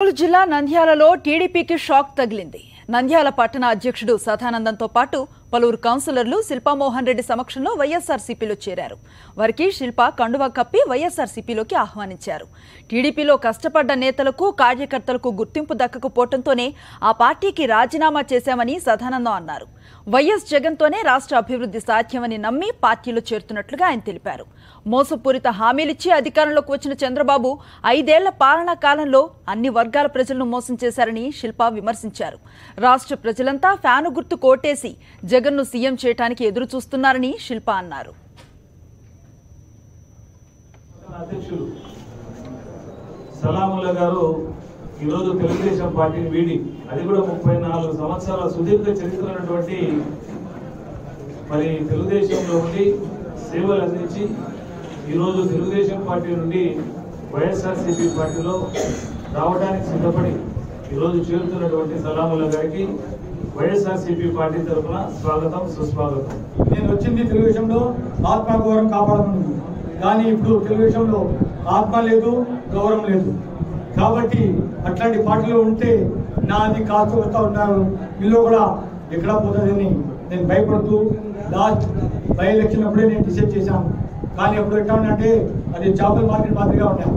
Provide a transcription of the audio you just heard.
జిల్లా నంద్యాలలో టీడీపీకి షాక్ తగిలింది. నంద్యాల పట్టణ అధ్యక్షుడు సదానందంతో పాటు పలువురు కౌన్సిలర్లు శిల్పామోహన్ రెడ్డి సమక్షంలో వైఎస్ఆర్సీపీలో చేరారు. వారికి శిల్ప కండువా కప్పి వైఎస్ఆర్సీపీలోకి ఆహ్వానించారు. టీడీపీలో కష్టపడ్డ నేతలకు కార్యకర్తలకు గుర్తింపు దక్కకపోవడంతోనే ఆ పార్టీకి రాజీనామా చేశామని సదానందం అన్నారు. వైఎస్ జగన్తోనే రాష్ట్ర అభివృద్ధి సాధ్యమని నమ్మి పార్టీలో చేరుతున్నట్లుగా ఆయన తెలిపారు. మోసపూరిత హామీలిచ్చి అధికారంలోకి వచ్చిన చంద్రబాబు 5 ఏళ్ల పాలనా కాలంలో అన్ని వర్గాల ప్రజలను మోసం చేశారని శిల్ప విమర్శించారు. రాష్ట్ర ప్రజలంతా ఫ్యాను గుర్తు కోటేసి జగన్ను సీఎం చేయడానికి ఎదురు చూస్తున్నారని శిల్ప అన్నారు. అధ్యక్షులు సలాముల్లా గారు ఈరోజు తెలుగుదేశం పార్టీని వీడి, అది కూడా 34 సంవత్సరాల సుదీర్ఘ చరిత్ర ఉన్నటువంటి మరి తెలుగుదేశంలో ఉండి సేవలు అందించి ఈరోజు తెలుగుదేశం పార్టీ నుండి వైఎస్ఆర్సీపీ పార్టీలో రావడానికి సిద్ధపడి ఈరోజు చేరుతున్నటువంటి సలాముల్లా గారికి వైఎస్ఆర్సీపీ పార్టీ తరఫున స్వాగతం, సుస్వాగతం. నేను వచ్చింది తెలుగుదేశంలో ఆత్మగౌరవం కాపాడమని, కానీ ఇప్పుడు తెలుగుదేశంలో ఆత్మ లేదు, గౌరవం లేదు. కాబట్టి అట్లాంటి పార్టీలో ఉంటే నాది కాస్త వస్తూ ఉన్నారు, వీళ్ళు కూడా ఎక్కడ పోతుందని నేను భయపడుతూ లాస్ట్ బై ఎలక్షన్ అప్పుడే నేను డిసైడ్ చేశాను. కానీ అప్పుడు ఎట్లా ఉన్నాయంటే అది చేపల మార్కెట్ మాదిరిగా ఉన్నాయి.